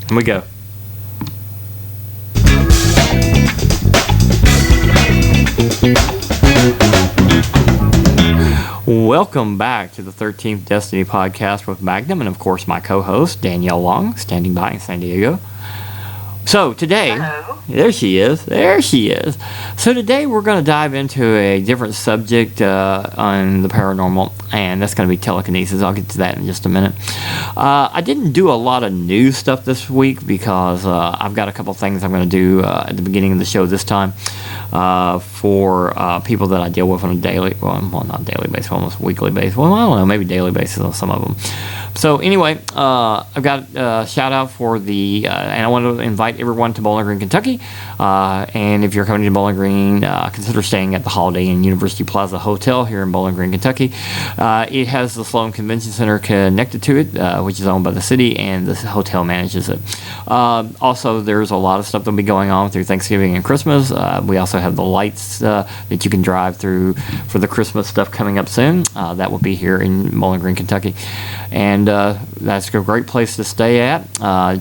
We go. Welcome back to the 13th Destiny podcast with Magnum, and of course my co-host Danielle Long, standing by in San Diego. So today, Hello. There she is. So today we're going to dive into a different subject on the paranormal, and that's going to be telekinesis. I'll get to that in just a minute. I didn't do a lot of news stuff this week because I've got a couple things I'm going to do at the beginning of the show this time for people that I deal with on a daily, well, not daily basis, almost weekly basis. Well, I don't know, maybe daily basis on some of them. So anyway, I've got a shout out for and I want to invite everyone to Bowling Green, Kentucky. And if you're coming to Bowling Green, consider staying at the Holiday Inn University Plaza Hotel here in Bowling Green, Kentucky. It has the Sloan Convention Center connected to it, which is owned by the city, and the hotel manages it. Also, there's a lot of stuff that'll be going on through Thanksgiving and Christmas. We also have the lights that you can drive through for the Christmas stuff coming up soon. That will be here in Bowling Green, Kentucky. And that's a great place to stay at.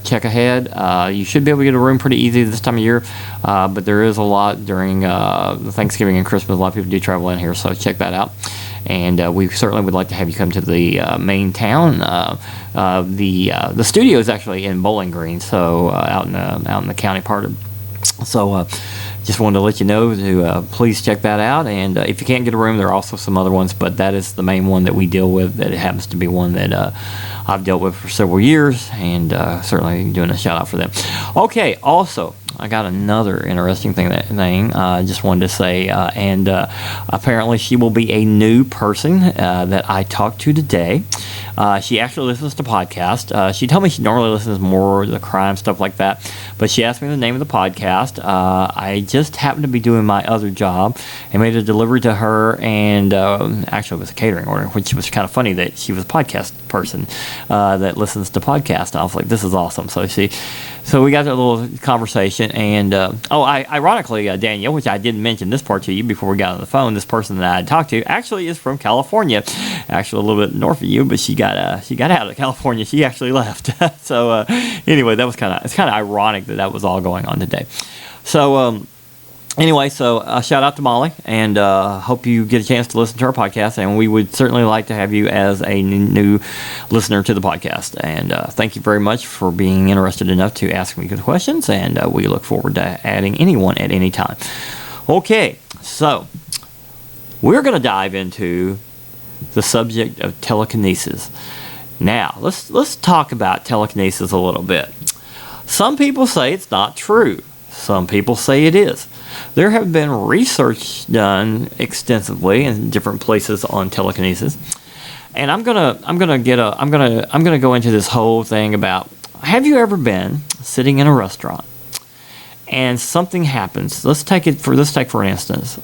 Check ahead. You should be able to get a room pretty easy this time of year, but there is a lot during the Thanksgiving and Christmas. A lot of people do travel in here, so check that out. And we certainly would like to have you come to the main town. The studio is actually in Bowling Green, so out in the county part of. So just wanted to let you know to please check that out. And if you can't get a room, there are also some other ones, but that is the main one that we deal with. That it happens to be one that I've dealt with for several years, and certainly doing a shout out for them. Okay, also, I got another interesting thing. I just wanted to say, and apparently she will be a new person that I talked to today. She actually listens to podcasts. She told me she normally listens more to the crime stuff like that, but she asked me the name of the podcast. I just happened to be doing my other job and made a delivery to her, and actually it was a catering order, which was kind of funny that she was a podcast person that listens to podcasts. And I was like, this is awesome. So we got a little conversation, and ironically, Danielle, which I didn't mention this part to you before we got on the phone, this person that I talked to actually is from California, actually a little bit north of you, but she got out of California. She actually left. So anyway, it's kind of ironic that was all going on today. So anyway, shout out to Molly, and hope you get a chance to listen to our podcast, and we would certainly like to have you as a new listener to the podcast. And thank you very much for being interested enough to ask me good questions, and we look forward to adding anyone at any time. Okay, so we're going to dive into the subject of telekinesis. Now, let's talk about telekinesis a little bit. Some people say it's not true. Some people say it is. There have been research done extensively in different places on telekinesis, and I'm gonna go into this whole thing about, have you ever been sitting in a restaurant and something happens? Let's take for instance.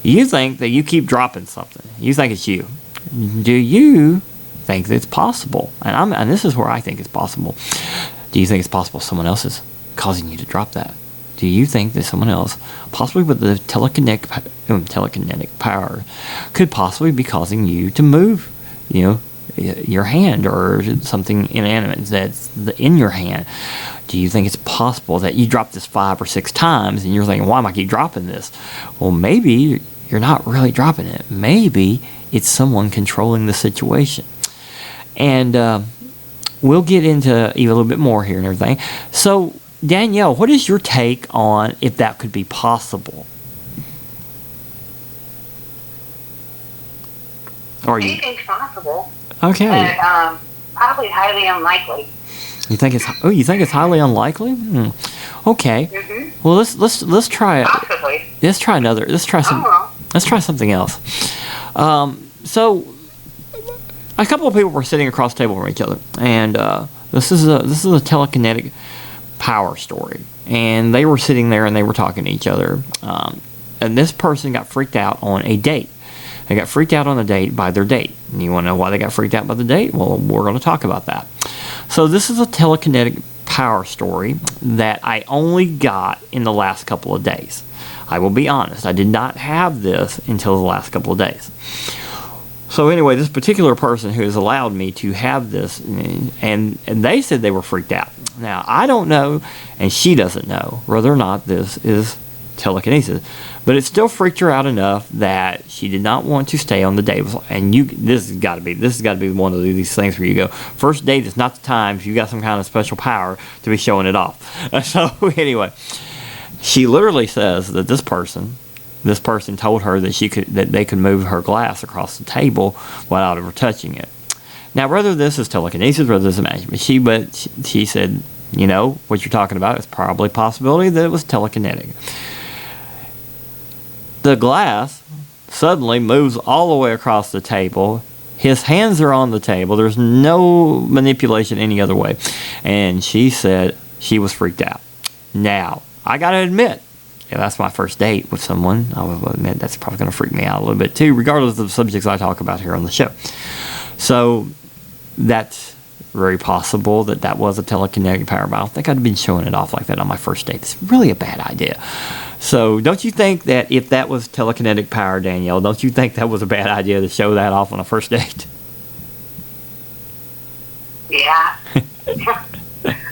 You think that you keep dropping something. You think it's you. Do you think that it's possible? And this is where I think it's possible. Do you think it's possible someone else is causing you to drop that? Do you think that someone else, possibly with the telekinetic power, could possibly be causing you to move, your hand or something inanimate that's in your hand? Do you think it's possible that you drop this 5 or 6 times and you're thinking, why am I keep dropping this? Well, maybe you're not really dropping it. Maybe it's someone controlling the situation. And we'll get into a little bit more here and everything. So, Danielle, what is your take on if that could be possible? Anything's possible. Okay. But probably highly unlikely. You think it's highly unlikely? Okay. Mm-hmm. Well, let's try it. Possibly. Let's try something else. So a couple of people were sitting across the table from each other, and this is a telekinetic power story, and they were sitting there and they were talking to each other, and this person got freaked out on a date. They got freaked out on a date by their date. And you want to know why they got freaked out by the date? Well, we're going to talk about that. So this is a telekinetic power story that I only got in the last couple of days. I will be honest, I did not have this until the last couple of days. So anyway, this particular person who has allowed me to have this, and they said they were freaked out. Now, I don't know, and she doesn't know, whether or not this is telekinesis, but it still freaked her out enough that she did not want to stay on the date. And this has got to be one of these things where you go, first date is not the time if you got some kind of special power to be showing it off. So anyway, she literally says that this person told her that they could move her glass across the table without ever touching it. Now, whether this is telekinesis, whether this is magic, she said, you know, what you're talking about is probably a possibility that it was telekinetic. The glass suddenly moves all the way across the table. His hands are on the table. There's no manipulation any other way. And she said she was freaked out. Now, I got to admit, if that's my first date with someone, I will admit that's probably going to freak me out a little bit too, regardless of the subjects I talk about here on the show. So that's very possible that was a telekinetic power, but I don't think I'd have been showing it off like that on my first date. It's really a bad idea. So don't you think that if that was telekinetic power, Danielle, don't you think that was a bad idea to show that off on a first date? Yeah.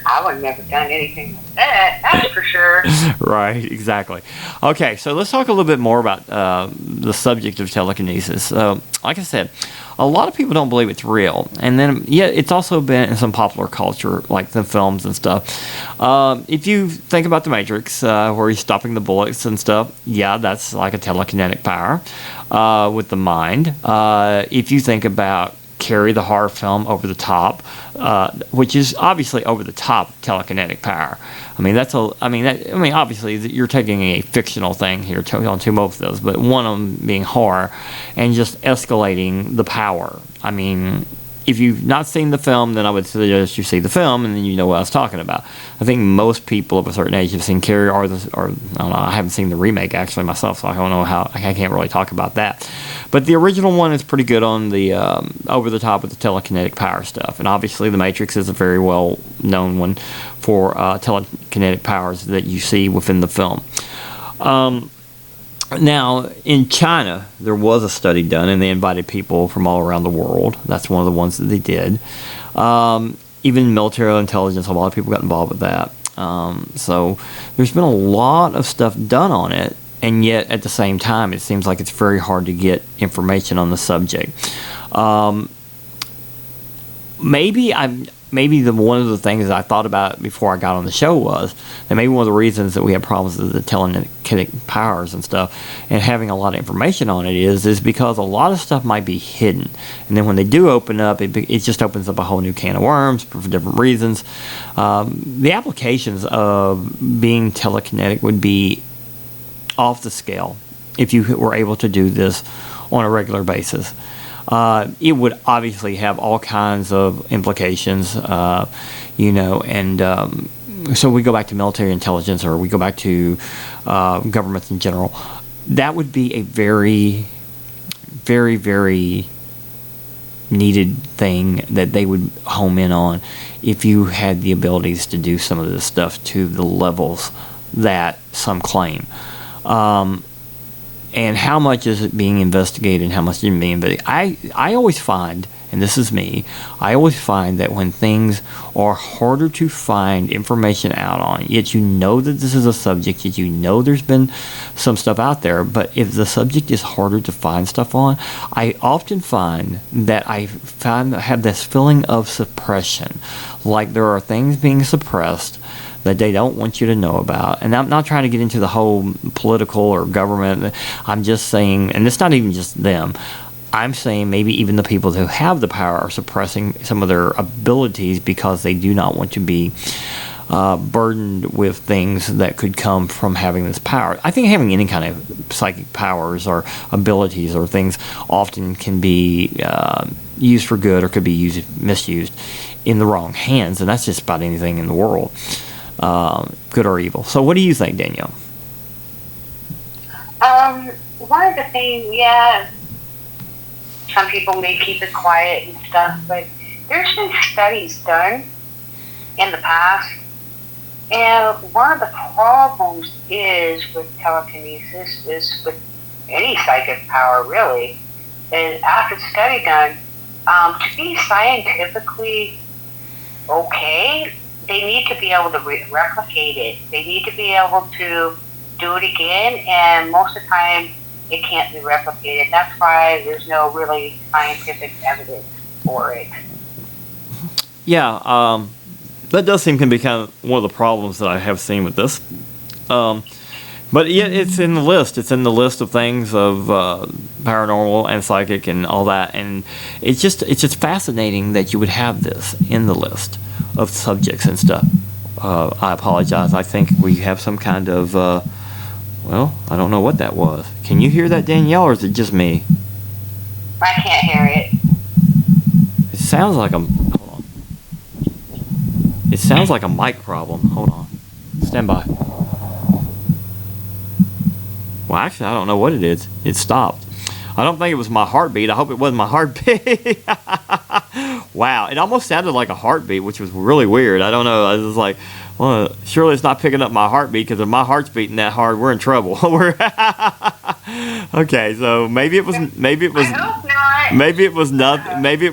I would have never done anything like that, that's for sure. Right, exactly. Okay, so let's talk a little bit more about the subject of telekinesis. Like I said, a lot of people don't believe it's real. And then, yeah, it's also been in some popular culture, like the films and stuff. If you think about The Matrix, where he's stopping the bullets and stuff, yeah, that's like a telekinetic power with the mind. If you think about Carrie, the horror film, Over the Top, which is obviously over the top telekinetic power. I mean, obviously you're taking a fictional thing here on two both of those, but one of them being horror and just escalating the power. I mean, if you've not seen the film, then I would suggest you see the film, and then you know what I was talking about. I think most people of a certain age have seen Carrie, or I don't know. I haven't seen the remake actually myself, so I don't know I can't really talk about that. But the original one is pretty good on the over the top with the telekinetic power stuff, and obviously The Matrix is a very well known one for telekinetic powers that you see within the film. Now, in China, there was a study done, and they invited people from all around the world. That's one of the ones that they did. Even military intelligence, a lot of people got involved with that. So there's been a lot of stuff done on it, and yet at the same time, it seems like it's very hard to get information on the subject. Maybe one of the things that I thought about before I got on the show was that maybe one of the reasons that we have problems with the telekinetic powers and stuff and having a lot of information on it is because a lot of stuff might be hidden. And then when they do open up, it just opens up a whole new can of worms for different reasons. The applications of being telekinetic would be off the scale if you were able to do this on a regular basis. It would obviously have all kinds of implications, and so we go back to military intelligence, or we go back to governments in general. That would be a very, very, very needed thing that they would home in on if you had the abilities to do some of this stuff to the levels that some claim. And how much is it being investigated and how much isn't being investigated? I always find, and this is me, I always find that when things are harder to find information out on, yet you know that this is a subject, yet you know there's been some stuff out there, but if the subject is harder to find stuff on, I often find that I have this feeling of suppression. Like there are things being suppressed that they don't want you to know about. And I'm not trying to get into the whole political or government. I'm just saying, and it's not even just them, I'm saying maybe even the people who have the power are suppressing some of their abilities because they do not want to be burdened with things that could come from having this power. I think having any kind of psychic powers or abilities or things often can be used for good or could be misused in the wrong hands, and that's just about anything in the world. Good or evil. So what do you think, Danielle? One of the things, some people may keep it quiet and stuff, but there's been studies done in the past, and one of the problems is with telekinesis, is with any psychic power really, is after the study done, to be scientifically okay, they need to be able to replicate it. They need to be able to do it again, and most of the time it can't be replicated. That's why there's no really scientific evidence for it. Yeah, that does seem to be kind of one of the problems that I have seen with this. But yet it's in the list. It's in the list of things of paranormal and psychic and all that. And it's just fascinating that you would have this in the list of subjects and stuff. I apologize. I think we have some kind of, well, I don't know what that was. Can you hear that, Danielle, or is it just me? I can't hear it. It sounds like hold on. It sounds like a mic problem. Hold on. Stand by. Well, actually, I don't know what it is. It stopped. I don't think it was my heartbeat. I hope it wasn't my heartbeat. Wow. It almost sounded like a heartbeat, which was really weird. I don't know. I was like, well, surely it's not picking up my heartbeat, because if my heart's beating that hard, we're in trouble. Okay, so maybe it was I hope not. maybe it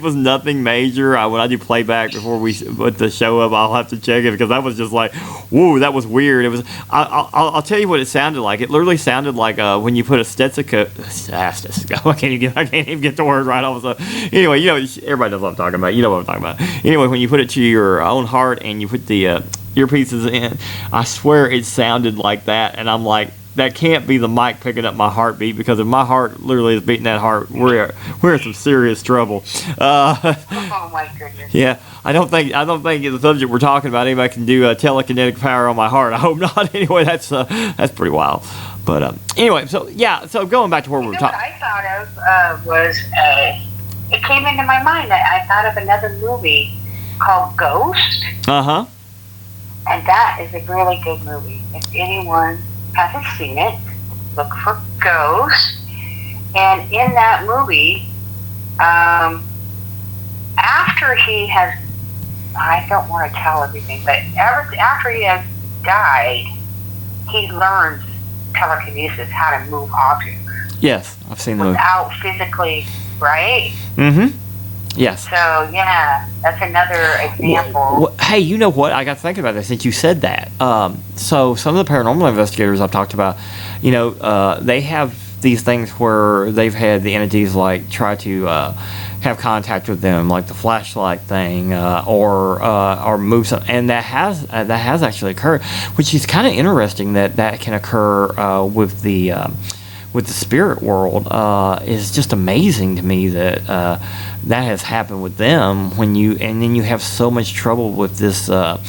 was nothing major. When I do playback before we put the show up, I'll have to check it, because that was just like, whoa, that was weird. It was. I'll tell you what it sounded like. It literally sounded like when you put a stethoscope. I can't even get the word right all of a sudden. Anyway, everybody knows what I'm talking about. You know what I'm talking about. Anyway, when you put it to your own heart and you put the earpieces in, I swear it sounded like that, and I'm like, that can't be the mic picking up my heartbeat, because if my heart literally is beating that heart, we're in some serious trouble. Oh my goodness. Yeah, I don't think the subject we're talking about, anybody can do telekinetic power on my heart. I hope not. Anyway, that's pretty wild. But anyway, so going back to where we were talking. What I thought of was it came into my mind. I thought of another movie called Ghost. Uh-huh. And that is a really good movie. If anyone hasn't seen it, look for Ghost. And in that movie, after he has, I don't want to tell everything, but after he has died, he learns telekinesis, how to move objects. Yes, I've seen those. Without physically, right? Mm-hmm. Yes. So, yeah, that's another example. Hey, you know what? I got to thinking about this since you said that. So some of the paranormal investigators I've talked about, they have these things where they've had the entities like try to have contact with them, like the flashlight thing, or move something, and that has actually occurred, which is kind of interesting that can occur with the spirit world. Is just amazing to me that that has happened with them, and then you have so much trouble with this on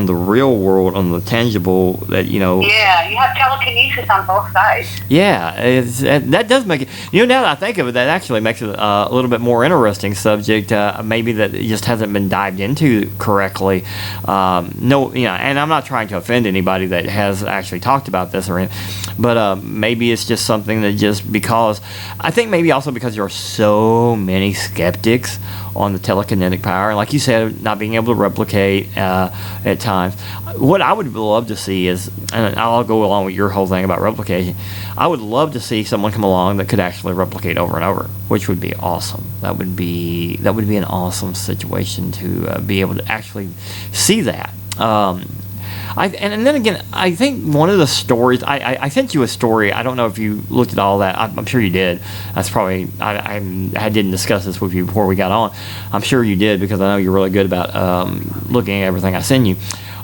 the real world, on the tangible, that Yeah, you have telekinesis on both sides. Yeah, that does make it. Now that I think of it, that actually makes it a little bit more interesting subject. Maybe that it just hasn't been dived into correctly. No, and I'm not trying to offend anybody that has actually talked about this or anything, but maybe it's just something that just because I think maybe also because there are so many skeptics on the telekinetic power, and like you said, not being able to replicate at times. What I would love to see is, and I'll go along with your whole thing about replication, I would love to see someone come along that could actually replicate over and over, which would be awesome. That would be an awesome situation to be able to actually see that. And then again, I think one of the stories, I sent you a story. I don't know if you looked at all that. I'm sure you did. That's probably, I didn't discuss this with you before we got on. I'm sure you did, because I know you're really good about looking at everything I send you.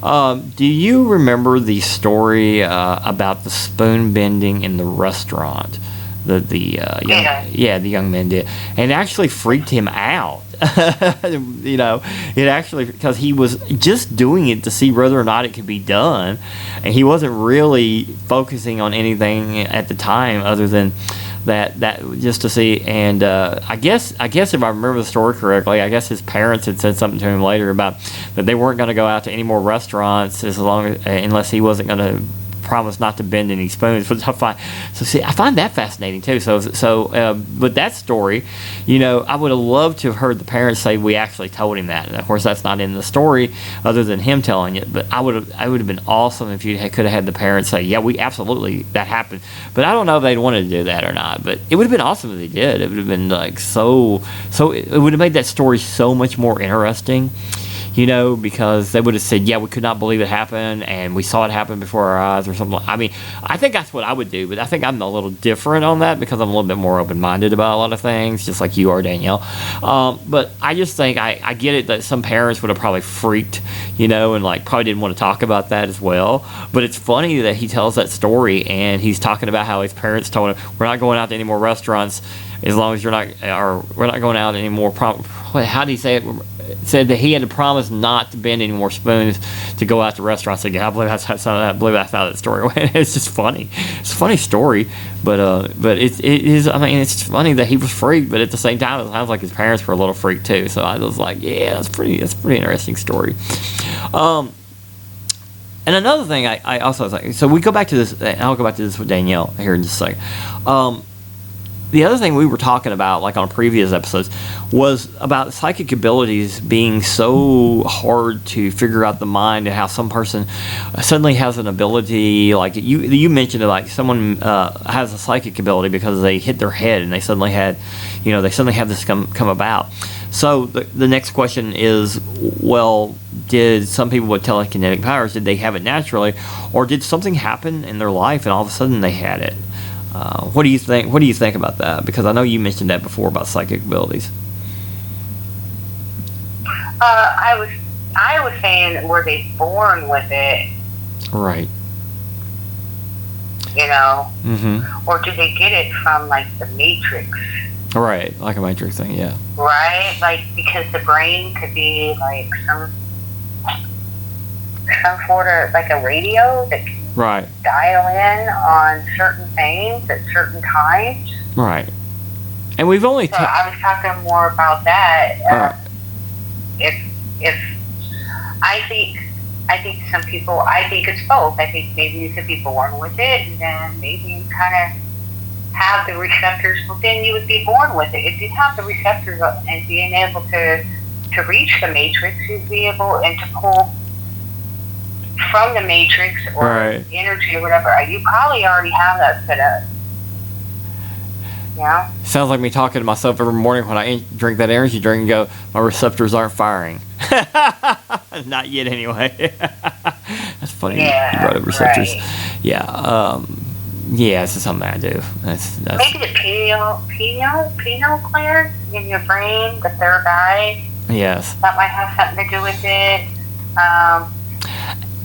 Do you remember the story about the spoon bending in the restaurant? The young man did, and it actually freaked him out. It actually, because he was just doing it to see whether or not it could be done, and he wasn't really focusing on anything at the time other than that just to see. And I guess if I remember the story correctly, I guess his parents had said something to him later about that they weren't going to go out to any more restaurants unless he wasn't going to promised not to bend any spoons, which I find that fascinating too. So with that story, I would have loved to have heard the parents say we actually told him that. And of course, that's not in the story, other than him telling it. But I would have been awesome if you could have had the parents say, yeah, we absolutely, that happened. But I don't know if they'd wanted to do that or not. But it would have been awesome if they did. It would have been like so. It would have made that story so much more interesting. Because they would have said, yeah, we could not believe it happened, and we saw it happen before our eyes, or something. I mean, I think that's what I would do, but I think I'm a little different on that because I'm a little bit more open-minded about a lot of things, just like you are, Danielle. But I just think I get it that some parents would have probably freaked, and like probably didn't want to talk about that as well. But it's funny that he tells that story, and he's talking about how his parents told him, we're not going out to any more restaurants as long as you're not, or we're not going out anymore. How did he say it? Said that he had to promise not to bend any more spoons to go out to restaurants again. I believe that's how that story went. It's just funny. It's a funny story, but it is. I mean, it's funny that he was freaked, but at the same time, it sounds like his parents were a little freaked too. So I was like, yeah, that's a pretty interesting story. And another thing, I also was like, so we go back to this. And I'll go back to this with Danielle here in just a second. The other thing we were talking about, like on previous episodes, was about psychic abilities being so hard to figure out the mind, and how some person suddenly has an ability, like you mentioned it, like someone has a psychic ability because they hit their head and they suddenly have this come about. So the next question is, well, did some people with telekinetic powers, did they have it naturally, or did something happen in their life and all of a sudden they had it? What do you think? What do you think about that? Because I know you mentioned that before about psychic abilities. I was saying, were they born with it? Right. Mm-hmm. Or do they get it from like the Matrix? Right, like a Matrix thing, yeah. Right, like because the brain could be like some sort of like a radio that can dial in on certain things at certain times. Right. And we've only... I was talking more about that. If I think some people, I think it's both. I think maybe you could be born with it, and then maybe you kind of have the receptors, but then you would be born with it. If you have the receptors and being able to reach the Matrix, you'd be able and to pull from the Matrix or energy or whatever. You probably already have that set up. Yeah. Sounds like me talking to myself every morning when I drink that energy drink and go, my receptors aren't firing. Not yet, anyway. That's funny. Yeah, you brought up receptors. Right. Yeah. Yeah, this is something I do. That's maybe the pineal gland in your brain, the third eye. Yes. That might have something to do with it.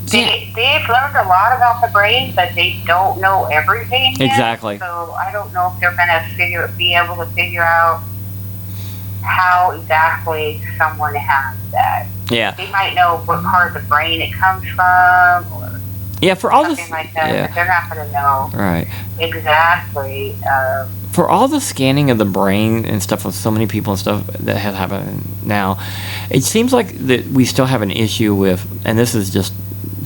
They've learned a lot about the brain, but they don't know everything yet. Exactly. So I don't know if they're going to be able to figure out how exactly someone has that. Yeah. They might know what part of the brain it comes from, or for all something like that, but they're not going to know exactly. For all the scanning of the brain and stuff with so many people and stuff that has happened now, it seems like that we still have an issue with, and this is just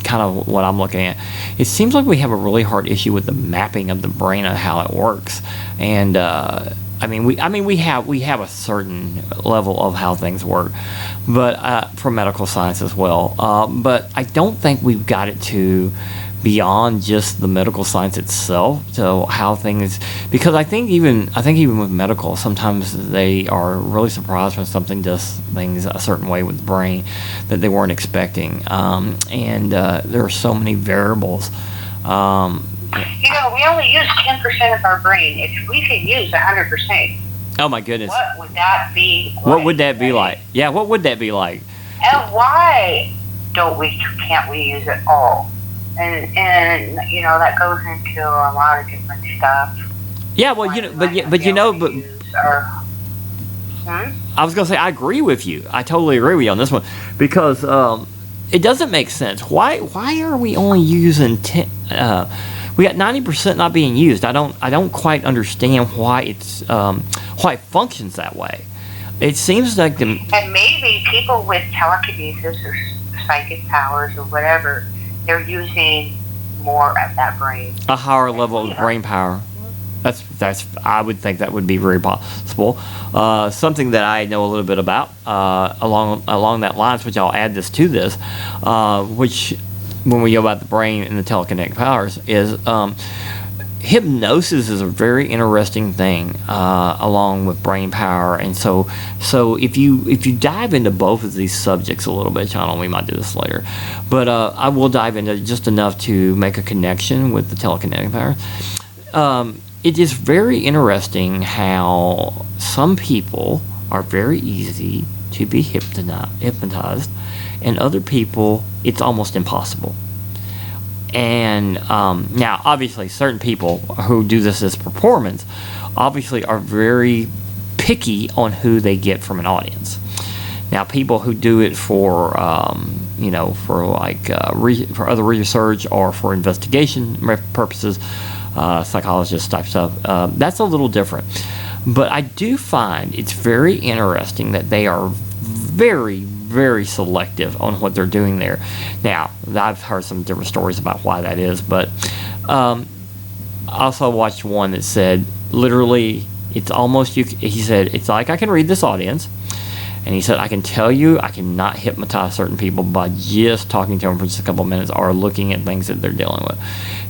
kind of what I'm looking at. It seems like we have a really hard issue with the mapping of the brain and how it works. And we have a certain level of how things work, but for medical science as well. But I don't think we've got it to beyond just the medical science itself. So how things, because I think even with medical, sometimes they are really surprised when something does things a certain way with the brain that they weren't expecting. And there are so many variables. We only use 10% of our brain. If we could use 100%. Oh my goodness. What would that be like? What would that be like? Yeah, what would that be like? And why can't we use it all? And that goes into a lot of different stuff. Yeah, well, I was gonna say I agree with you. I totally agree with you on this one because it doesn't make sense. Why are we only using 10? We got 90% not being used. I don't quite understand why it functions that way. It seems like and maybe people with telekinesis or psychic powers or whatever, they're using more of that brain. A higher level of brain power. That's. I would think that would be very possible. Something that I know a little bit about along that lines, which I'll add to this, which when we go about the brain and the telekinetic powers is. Hypnosis is a very interesting thing, along with brain power, and so if you dive into both of these subjects a little bit, John, we might do this later, but I will dive into just enough to make a connection with the telekinetic power. It is very interesting how some people are very easy to be hypnotized, and other people it's almost impossible. And now, obviously, certain people who do this as performance, obviously, are very picky on who they get from an audience. Now, people who do it for, for like for other research or for investigation purposes, psychologist type stuff, that's a little different. But I do find it's very interesting that they are very, very selective on what they're doing there. Now, I've heard some different stories about why that is, but I also watched one that said, literally, it's almost, he said, it's like I can read this audience, and he said, I can tell you I cannot hypnotize certain people by just talking to them for just a couple of minutes or looking at things that they're dealing with.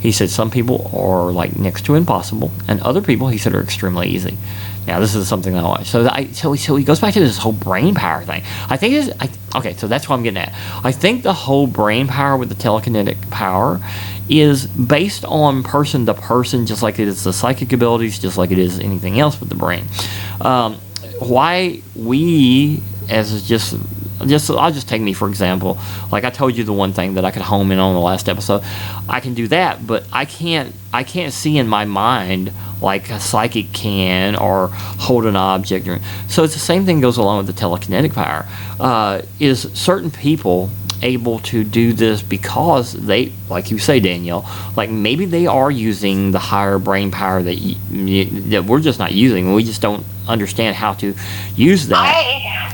He said some people are like next to impossible, and other people, he said, are extremely easy. Now, this is something that I watch. So he goes back to this whole brain power thing. I think okay, so that's what I'm getting at. I think the whole brain power with the telekinetic power is based on person to person, just like it is the psychic abilities, just like it is anything else with the brain. Why we, as just I'll just take me for example. Like I told you the one thing that I could home in on the last episode. I can do that, but I can't see in my mind like a psychic can or hold an object. So it's the same thing goes along with the telekinetic power. Is certain people able to do this because they, like you say, Danielle, like maybe they are using the higher brain power that we're just not using. We just don't understand how to use that. I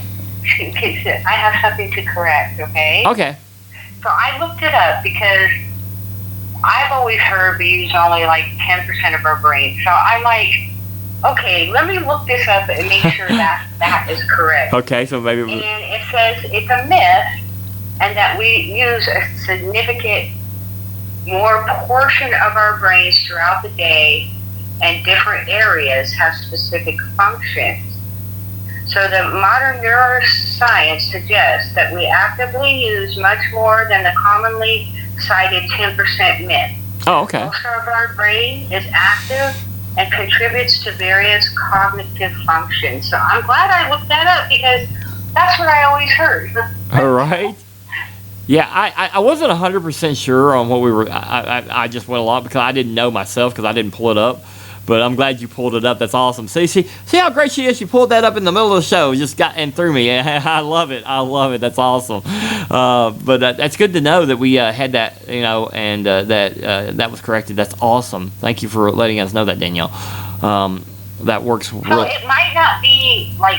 have something to correct, okay? Okay. So I looked it up because I've always heard we use only like 10% of our brain. So I'm like, okay, let me look this up and make sure that is correct. Okay, so maybe... And it says it's a myth and that we use a significant more portion of our brains throughout the day, and different areas have specific functions. So the modern neuroscience suggests that we actively use much more than the commonly cited 10% myth. Oh, okay. Most of our brain is active and contributes to various cognitive functions. So I'm glad I looked that up because that's what I always heard. All right. Yeah, I wasn't 100% sure on what we were. I just went along because I didn't know myself because I didn't pull it up. But I'm glad you pulled it up. That's awesome. See how great she is. She pulled that up in the middle of the show. Just got in through me. I love it. That's awesome. But that's good to know that we had that, and that was corrected. That's awesome. Thank you for letting us know that, Danielle. That works. So it might not be like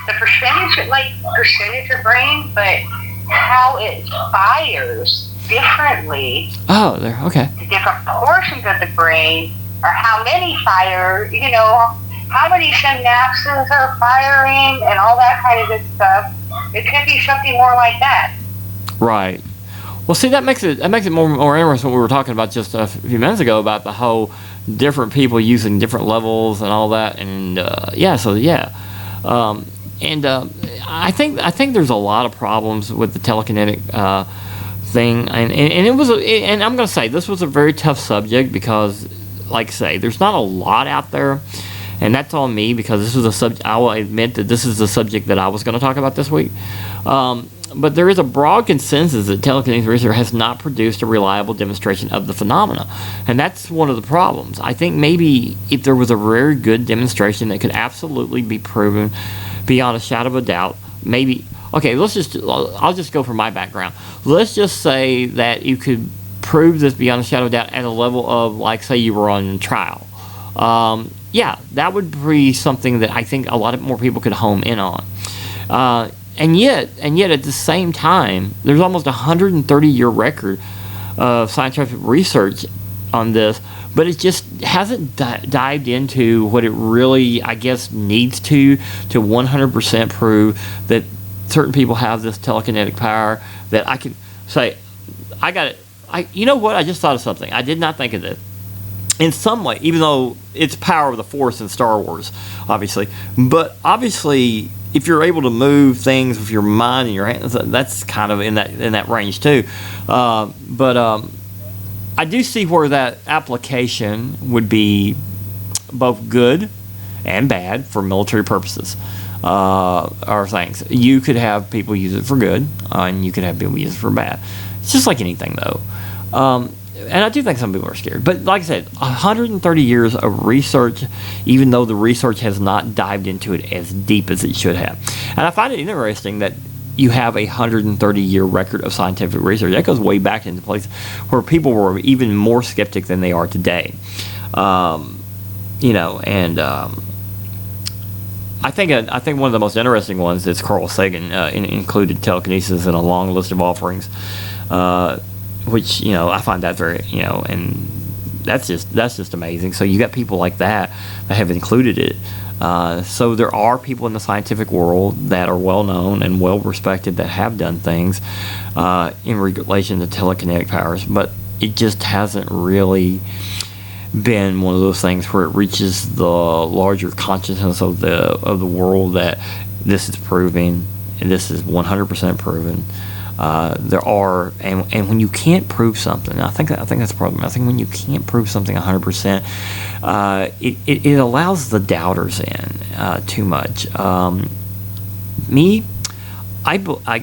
the percentage of brain, but how it fires differently. Oh, there. Okay. The different portions of the brain, or how many fire, how many synapses are firing, and all that kind of good stuff. It could be something more like that. Right. Well, see, that makes it more interesting. What we were talking about just a few minutes ago about the whole different people using different levels and all that, and I think there's a lot of problems with the telekinetic thing, and it was, and I'm going to say this was a very tough subject because, like I say, there's not a lot out there, and that's on me because this was a subject. I will admit that this is the subject that I was going to talk about this week. But there is a broad consensus that telekinetic research has not produced a reliable demonstration of the phenomena, and that's one of the problems. I think maybe if there was a very good demonstration that could absolutely be proven beyond a shadow of a doubt, maybe. Okay, I'll just go from my background. Let's just say that you could prove this beyond a shadow of doubt at a level of, like, say you were on trial. Yeah, that would be something that I think a lot more people could home in on. and yet at the same time, there's almost a 130-year record of scientific research on this, but it just hasn't dived into what it really, I guess, needs to 100% prove that certain people have this telekinetic power. That I can say, I got it. You know what? I just thought of something. I did not think of this. In some way, even though it's power of the Force in Star Wars, obviously, but obviously, if you're able to move things with your mind and your hands, that's kind of in that range too. But I do see where that application would be both good and bad for military purposes. Or things. You could have people use it for good, and you could have people use it for bad. It's just like anything, though. And I do think some people are scared. But like I said, 130 years of research, even though the research has not dived into it as deep as it should have. And I find it interesting that you have a 130-year record of scientific research. That goes way back into place where people were even more skeptic than they are today. And I think one of the most interesting ones is Carl Sagan included telekinesis in a long list of offerings, which I find that very and that's just amazing. So you got people like that have included it. So there are people in the scientific world that are well known and well respected that have done things in relation to telekinetic powers, but it just hasn't really been one of those things where it reaches the larger consciousness of the world that this is proving, and this is 100% proven. There are, and when you can't prove something, I think that's the problem. I think when you can't prove something 100%, it allows the doubters in too much. I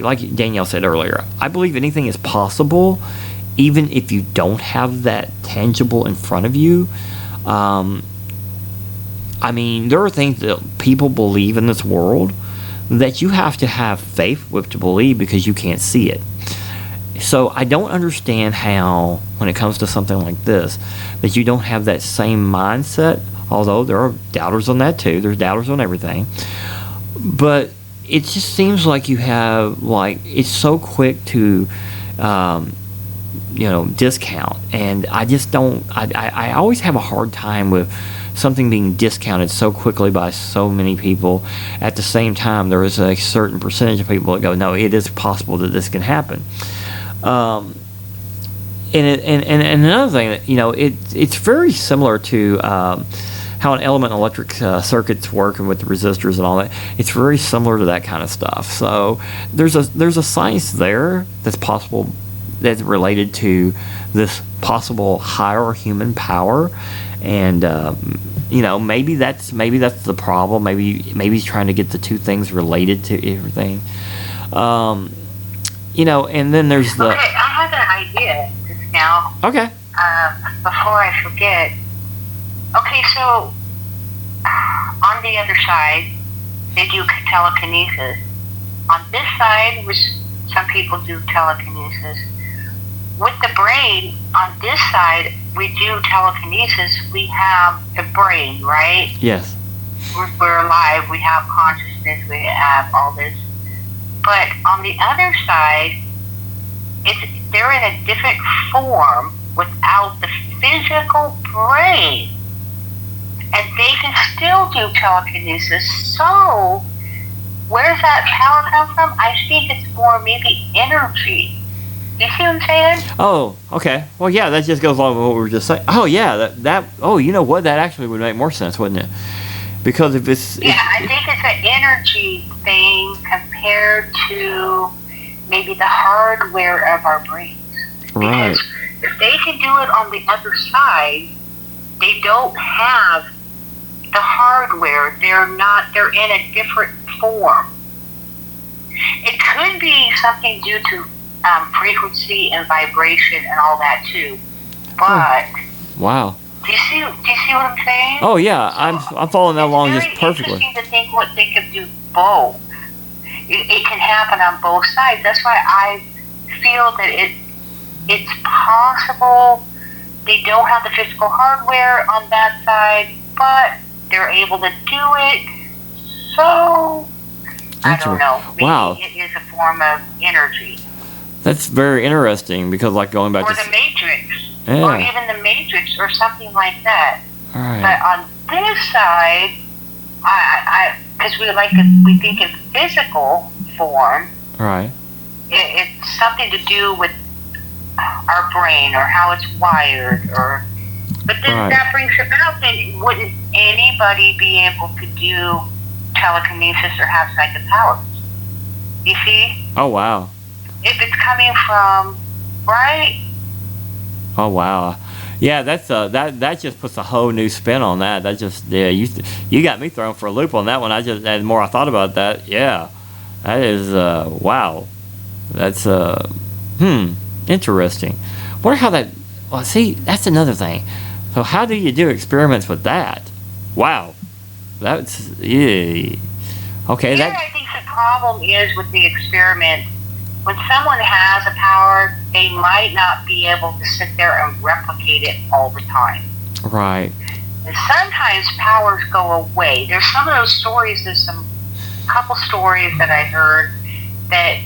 like Danielle said earlier, I believe anything is possible, even if you don't have that tangible in front of you. There are things that people believe in this world that you have to have faith with to believe because you can't see it. So I don't understand how, when it comes to something like this, that you don't have that same mindset, although there are doubters on that too. There's doubters on everything. But it just seems like you have, it's so quick to discount, and I just don't. I always have a hard time with something being discounted so quickly by so many people. At the same time, there is a certain percentage of people that go, "No, it is possible that this can happen." And another thing that it's very similar to how an element in electric circuits work and with the resistors and all that. It's very similar to that kind of stuff. So there's a science there that's possible, that's related to this possible higher human power, and maybe that's the problem. Maybe he's trying to get the two things related to everything. And then there's the. Okay, I have an idea just now. Okay. Before I forget. Okay, so on the other side, they do telekinesis. On this side, which some people do telekinesis. With the brain, on this side, we do telekinesis. We have the brain, right? Yes. We're alive. We have consciousness. We have all this. But on the other side, they're in a different form without the physical brain. And they can still do telekinesis. So, where's that power come from? I think it's more maybe energy. You see what I'm saying? Oh, okay. Well, yeah, that just goes along with what we were just saying. Oh, yeah, oh, you know what? That actually would make more sense, wouldn't it? Because if it's... Yeah, I think it's an energy thing compared to maybe the hardware of our brains. Right. Because if they can do it on the other side, they don't have the hardware. They're in a different form. It could be something due to frequency and vibration and all that too. But... Wow. Do you see what I'm saying? Oh yeah, I'm following that along just perfectly. It's interesting to think what they could do both. It can happen on both sides. That's why I feel that it's possible. They don't have the physical hardware on that side, but they're able to do it. So I don't know. Maybe Wow. it is a form of energy. That's very interesting because, like, going back Or to the Matrix. yeah. Or even the Matrix or something like that. All right. But on this side, because we think in physical form, Right. it's something to do with our brain or how it's wired, but then Right. that brings about, then wouldn't anybody be able to do telekinesis or have psychic powers? You see? Oh wow. If it's coming from, right? Oh wow. Yeah, that's that just puts a whole new spin on that. That just you got me thrown for a loop on that one. The more I thought about that, yeah, that is wow. That's interesting. Wonder how that. Well, see, that's another thing. So how do you do experiments with that? Wow, that's yeah. Okay, Here, I think the problem is with the experiment. When someone has a power, they might not be able to sit there and replicate it all the time. right. And sometimes powers go away. There's some of those stories, couple stories that I heard that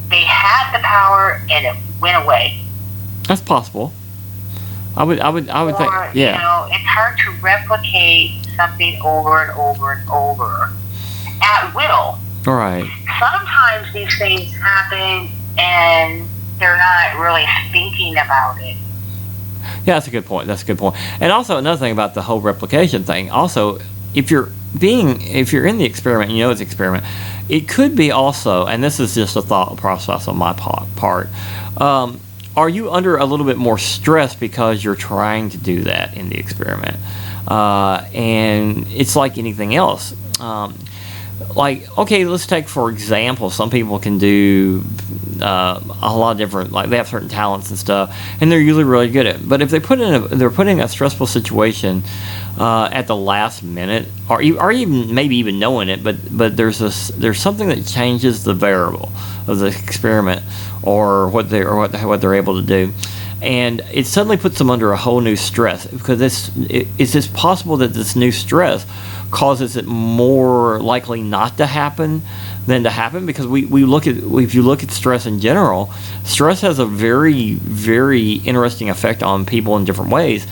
they had the power and it went away. That's possible. I would think, yeah. You know, it's hard to replicate something over and over and over at will. All right. Sometimes these things happen and they're not really thinking about it. Yeah, that's a good point. And also another thing about the whole replication thing. Also, if you're in the experiment, and you know it's an experiment. It could be also, and this is just a thought process on my part. Are you under a little bit more stress because you're trying to do that in the experiment? And it's like anything else. Like, okay, let's take for example, some people can do a lot of different, like they have certain talents and stuff, and they're usually really good at it. But if they're put in a stressful situation at the last minute, or even maybe even knowing it, but there's something that changes the variable of the experiment or what they're able to do. And it suddenly puts them under a whole new stress because it's just possible that this new stress causes it more likely not to happen than to happen, because if you look at stress in general, stress has a very, very interesting effect on people in different ways.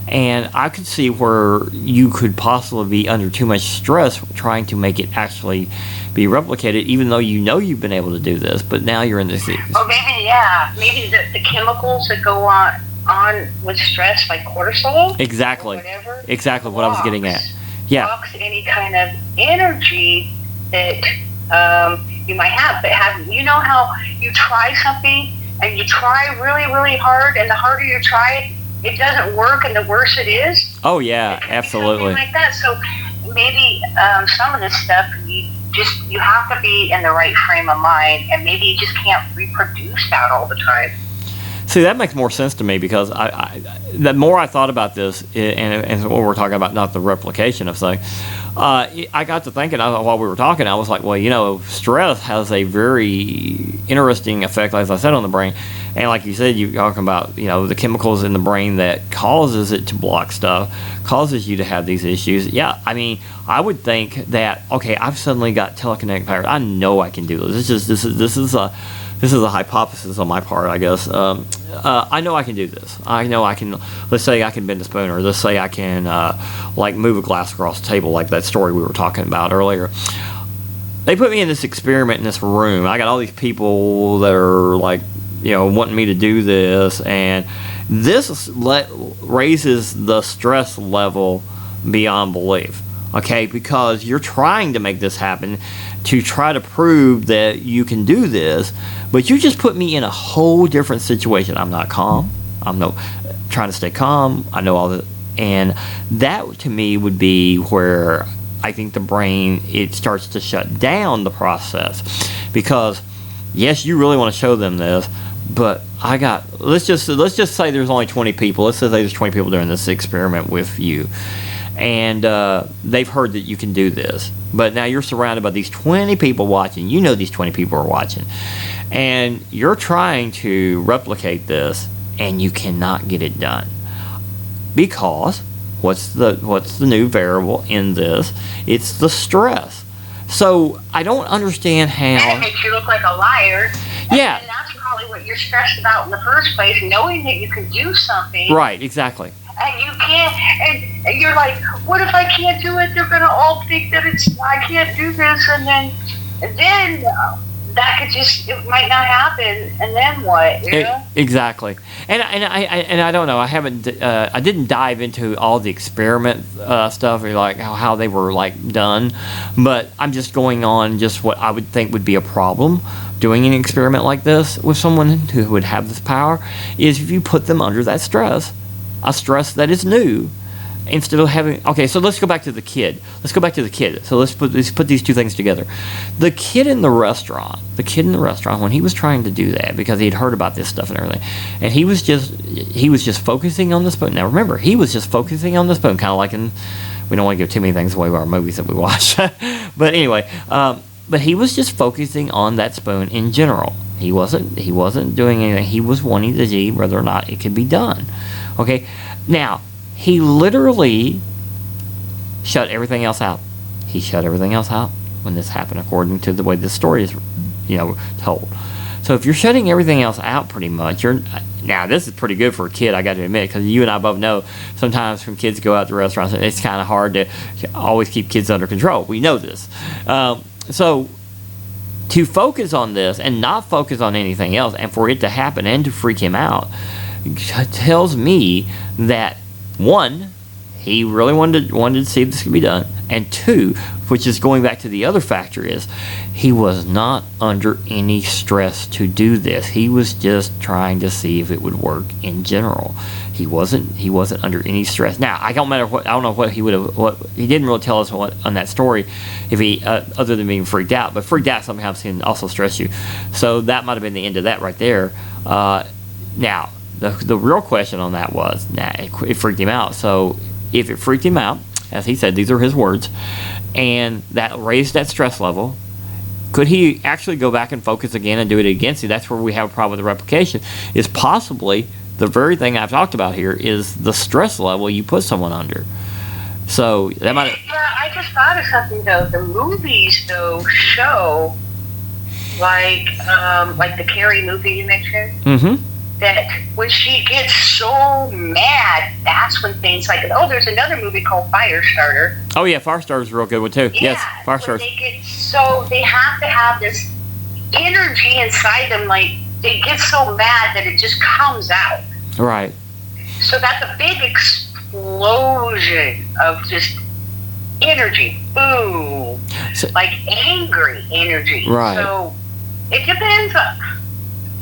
And I could see where you could possibly be under too much stress trying to make it actually be replicated, even though you know you've been able to do this, but now you're in this. Or maybe the chemicals that go on with stress, like cortisol. Exactly. Or whatever, exactly what I was getting at. Yeah. Blocks any kind of energy that you might have. But you know how you try something and you try really, really hard, and the harder you try it doesn't work, and the worse it is? Oh yeah, absolutely. Like that. So maybe some of this stuff you have to be in the right frame of mind, and maybe you just can't reproduce that all the time. See, that makes more sense to me, because the more I thought about this, and what we're talking about, not the replication of something, I got to thinking while we were talking, I was like, well, stress has a very interesting effect, as I said, on the brain. And like you said, you're talking about, the chemicals in the brain that causes it to block stuff, causes you to have these issues. Yeah, I mean, I would think that, okay, I've suddenly got telekinetic powers. I know I can do this. This is a hypothesis on my part, I guess. I know I can do this. I know I can. Let's say I can bend a spoon, or let's say I can move a glass across the table, like that story we were talking about earlier. They put me in this experiment in this room. I got all these people that are wanting me to do this, and this raises the stress level beyond belief. Okay, because you're trying to make this happen, to try to prove that you can do this, but you just put me in a whole different situation. I'm not calm. I'm trying to stay calm. I know all that, and that to me would be where I think the brain, it starts to shut down the process, because yes, you really want to show them this, but let's just say there's only 20 people. Let's say there's 20 people doing this experiment with you. And they've heard that you can do this, but now you're surrounded by these 20 people watching. You know these 20 people are watching, and you're trying to replicate this, and you cannot get it done, because what's the new variable in this? It's the stress, So I don't understand And it how. makes you look like a liar. Yeah. And that's probably what you're stressed about in the first place, knowing that you can do something. Right, exactly. And you can't, and you're like, what if I can't do it? They're gonna all think that I can't do this, and then that could it might not happen, and then what? You know? Exactly. And I don't know. I didn't dive into all the experiment stuff, or like how they were like done, but I'm just going on just what I would think would be a problem doing an experiment like this with someone who would have this power is if you put them under that stress. A stress that is new, instead of having. Okay, so let's go back to the kid. So let's put these two things together. The kid in the restaurant, when he was trying to do that because he had heard about this stuff and everything, and he was just focusing on the spoon. Now remember, he was just focusing on the spoon, kind of like in. We don't want to give too many things away with our movies that we watch, but anyway, but he was just focusing on that spoon in general. He wasn't doing anything. He was wanting to see whether or not it could be done. Okay, now he literally shut everything else out. He shut everything else out when this happened, according to the way this story is, told. So if you're shutting everything else out, pretty much, now this is pretty good for a kid. I got to admit, because you and I both know sometimes when kids go out to restaurants, it's kind of hard to always keep kids under control. We know this. So to focus on this and not focus on anything else, and for it to happen and to freak him out, tells me that one, he really wanted to see if this could be done, and two, which is going back to the other factor, is he was not under any stress to do this. He was just trying to see if it would work in general. He wasn't under any stress. Now, I don't know what he would have. What he didn't really tell us what on that story, if he other than being freaked out. But freaked out sometimes can also stress you. So that might have been the end of that right there. Now. The real question on that was, it freaked him out. So if it freaked him out, as he said, these are his words, and that raised that stress level, could he actually go back and focus again and do it again? See, that's where we have a problem with the replication, is possibly the very thing I've talked about here is the stress level you put someone under. So that might. Yeah, I just thought of something though. The movies though show, like the Carrie movie you mentioned. Mm-hmm. That when she gets so mad, that's when things like, there's another movie called Firestarter. Oh yeah, Firestarter's a real good one too. Yeah, yes, Firestarter. They have to have this energy inside them, like they get so mad that it just comes out. Right. So that's a big explosion of just energy. Boom. Like angry energy. Right. So it depends on,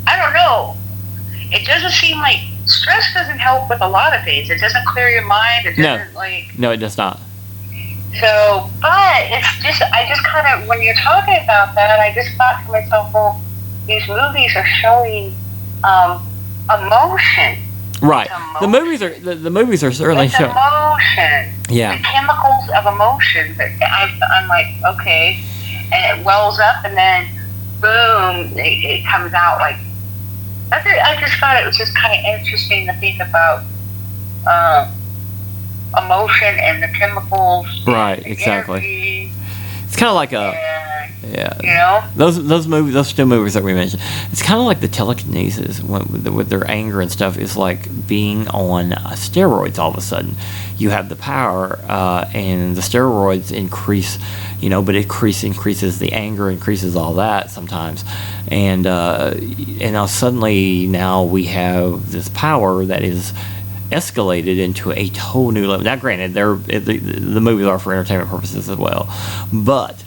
I don't know. It doesn't seem like stress doesn't help with a lot of things. It doesn't clear your mind. It doesn't No, it does not. So, but I just kind of, when you're talking about that, I just thought to myself, well, these movies are showing emotion. Right. The movies are certainly showing emotion. Yeah. The chemicals of emotion. I'm like, okay, and it wells up, and then boom, it comes out like. I just thought it was just kind of interesting to think about emotion and the chemicals. Right, exactly. Energy, it's kind of like those two movies that we mentioned. It's kind of like the telekinesis with their anger and stuff is like being on steroids. All of a sudden, you have the power, and the steroids increase. But it increases the anger, increases all that sometimes, and now suddenly we have this power that is escalated into a whole new level. Now, granted, the movies are for entertainment purposes as well, but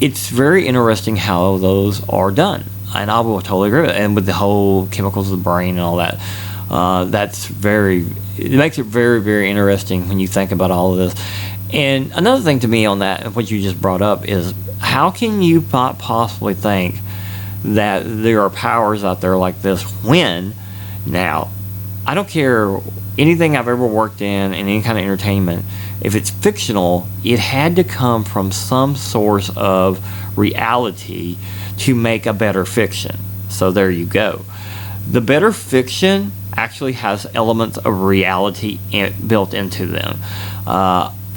it's very interesting how those are done, and I will totally agree with it. And with the whole chemicals of the brain and all that, it makes it very, very interesting when you think about all of this. And another thing to me on that, what you just brought up, is how can you not possibly think that there are powers out there like this when, now, I don't care anything I've ever worked in any kind of entertainment, if it's fictional, it had to come from some source of reality to make a better fiction. So there you go. The better fiction actually has elements of reality built into them.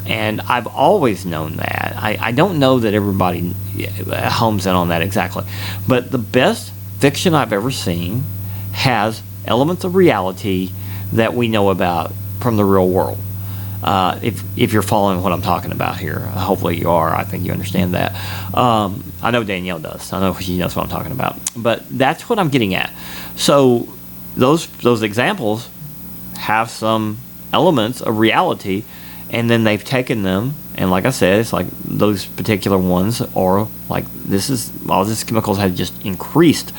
And I've always known that. I don't know that everybody homes in on that exactly. But the best fiction I've ever seen has elements of reality that we know about from the real world. If you're following what I'm talking about here, hopefully you are. I think you understand that. I know Danielle does. I know she knows what I'm talking about. But that's what I'm getting at. So those examples have some elements of reality, and then they've taken them, and like I said, it's like those particular ones are like all these chemicals have just increased,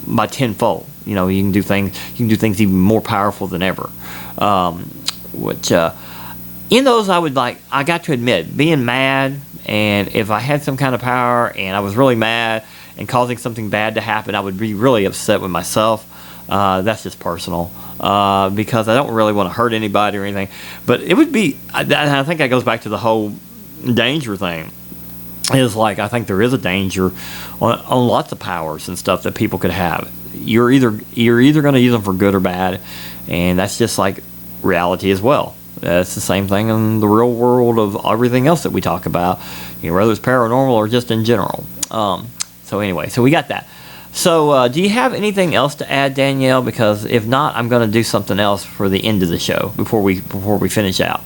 by tenfold. You can do things even more powerful than ever. Which in those I got to admit, being mad, and if I had some kind of power and I was really mad and causing something bad to happen, I would be really upset with myself. That's just personal, because I don't really want to hurt anybody or anything. But it would be, I think that goes back to the whole danger thing. Is like, I think there is a danger on lots of powers and stuff that people could have. You're either going to use them for good or bad, and that's just like reality as well. It's the same thing in the real world of everything else that we talk about, whether it's paranormal or just in general. So anyway, so we got that. So do you have anything else to add, Danielle? Because if not, I'm going to do something else for the end of the show before we finish out.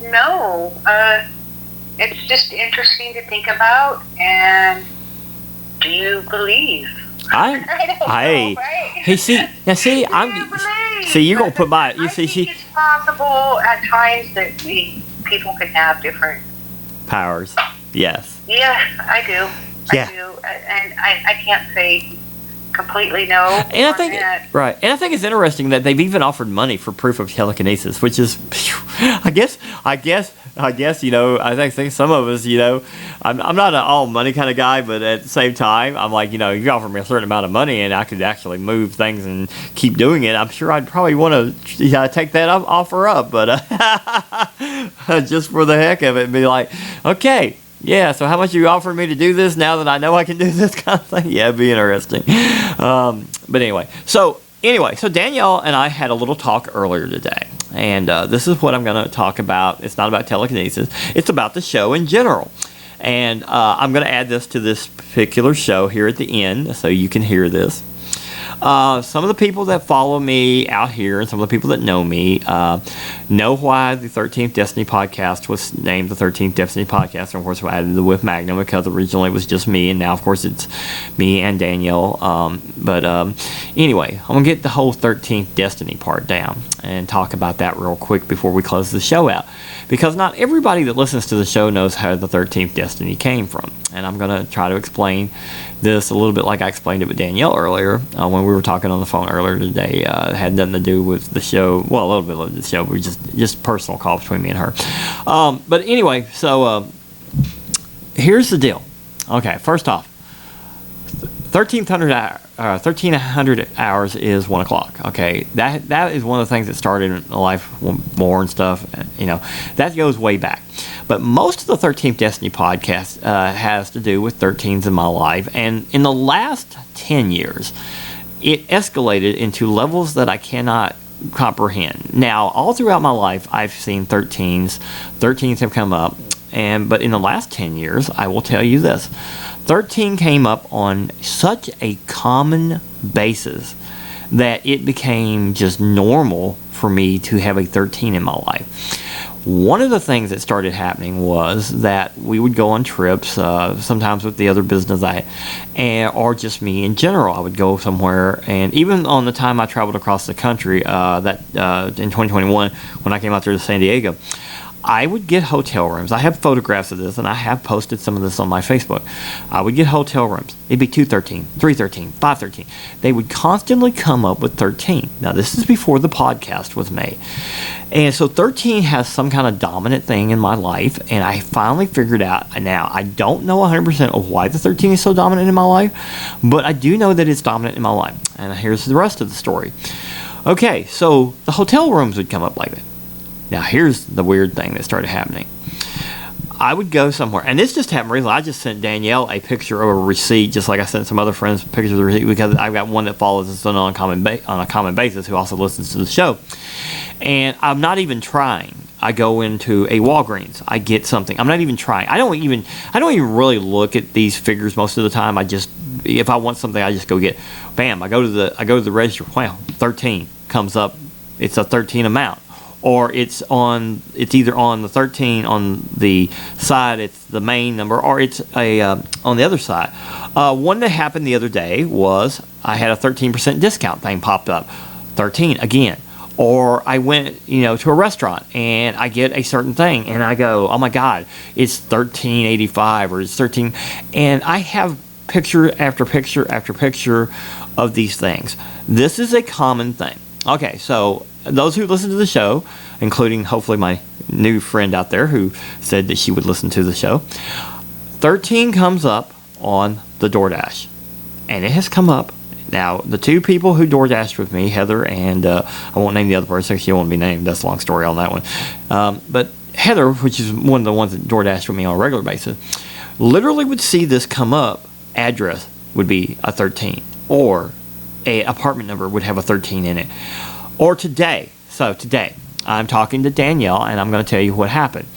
No. It's just interesting to think about. And do you believe? I don't know, right? Hey, see, you're gonna put my. I think it's possible at times that people can have different powers. Yes. Yeah, I do. Yeah. I do, and I can't say completely no. And I think right, and I think it's interesting that they've even offered money for proof of telekinesis, which is, I guess, I think some of us, I'm not an all money kind of guy, but at the same time, I'm like, you offer me a certain amount of money and I could actually move things and keep doing it, I'm sure I'd probably want to take that offer up, but just for the heck of it, and be like, okay. Yeah, so how much you offer me to do this now that I know I can do this kind of thing? Yeah, it'd be interesting. But anyway, so Danielle and I had a little talk earlier today. And this is what I'm going to talk about. It's not about telekinesis. It's about the show in general. And I'm going to add this to this particular show here at the end so you can hear this. Some of the people that follow me out here and some of the people that know me know why the 13th Destiny podcast was named the 13th Destiny podcast. And of course, I added the with Magnum because originally it was just me, and now, of course, it's me and Danielle. But anyway, I'm going to get the whole 13th Destiny part down and talk about that real quick before we close the show out. Because not everybody that listens to the show knows how the 13th Destiny came from. And I'm going to try to explain this a little bit like I explained it with Danielle earlier when we were talking on the phone earlier today. It had nothing to do with the show. Well, a little bit of the show, but just personal call between me and her. But anyway, so here's the deal. Okay, first off, 1,300 hours is 1 o'clock. Okay, that is one of the things that started in life more and stuff. That goes way back. But most of the 13th Destiny podcast has to do with 13s in my life, and in the last 10 years, it escalated into levels that I cannot comprehend. Now, all throughout my life, I've seen 13s. 13s have come up, but in the last 10 years, I will tell you this. 13 came up on such a common basis that it became just normal for me to have a 13 in my life. One of the things that started happening was that we would go on trips, sometimes with the other business or just me in general. I would go somewhere, and even on the time I traveled across the country, in 2021, when I came out there to San Diego, I would get hotel rooms. I have photographs of this, and I have posted some of this on my Facebook. I would get hotel rooms. It'd be 213, 313, 513. They would constantly come up with 13. Now, this is before the podcast was made. And so 13 has some kind of dominant thing in my life, and I finally figured out. Now, I don't know 100% of why the 13 is so dominant in my life, but I do know that it's dominant in my life. And here's the rest of the story. Okay, so the hotel rooms would come up like that. Now, here's the weird thing that started happening. I would go somewhere, and this just happened recently. I just sent Danielle a picture of a receipt, just like I sent some other friends pictures of the receipt, because I've got one that follows us on a common basis who also listens to the show. And I'm not even trying. I go into a Walgreens. I get something. I'm not even trying. I don't even really look at these figures most of the time. If I want something, I just go get. Bam! I go to the register. Wow, 13 comes up. It's a 13 amount. Or it's either on the 13 on the side, it's the main number, or it's on the other side. One that happened the other day was I had a 13% discount thing popped up, 13 again. Or I went, to a restaurant and I get a certain thing and I go, oh my God, it's $13.85 or it's 13, and I have picture after picture after picture of these things. This is a common thing. Okay, so those who listen to the show, including hopefully my new friend out there who said that she would listen to the show, 13 comes up on the DoorDash. And it has come up. Now, the two people who DoorDashed with me, Heather and I won't name the other person because she won't be named. That's a long story on that one. But Heather, which is one of the ones that DoorDashed with me on a regular basis, literally would see this come up. Address would be a 13. Or a apartment number would have a 13 in it. Or today, I'm talking to Danielle, and I'm going to tell you what happened.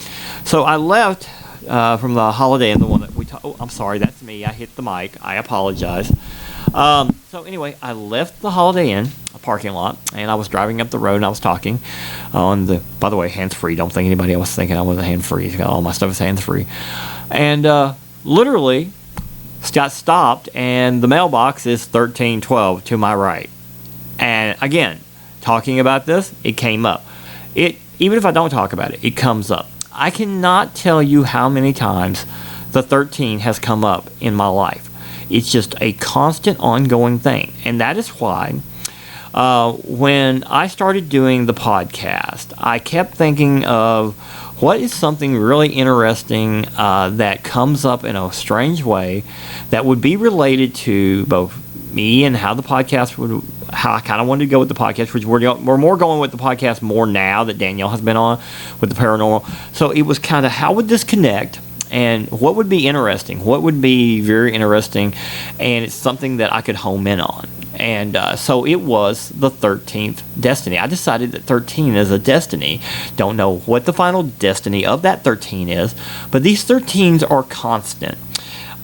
So I left from the Holiday Inn, the one that I'm sorry, that's me. I hit the mic. I apologize. So anyway, I left the Holiday Inn, a parking lot, and I was driving up the road, and I was talking by the way, hands-free. Don't think anybody else was thinking I wasn't hands-free. All my stuff is hands-free. And literally got stopped, and the mailbox is 1312 to my right. And again, talking about this, it came up. Even if I don't talk about it, it comes up. I cannot tell you how many times the 13 has come up in my life. It's just a constant ongoing thing. And that is why when I started doing the podcast, I kept thinking of what is something really interesting that comes up in a strange way that would be related to both me and how I kind of wanted to go with the podcast, which we're more going with the podcast more now that Danielle has been on with the paranormal. So it was kind of how would this connect and what would be interesting, what would be very interesting, and it's something that I could home in on. And so it was the 13th destiny. I decided that 13 is a destiny. Don't know what the final destiny of that 13 is, but these 13s are constant.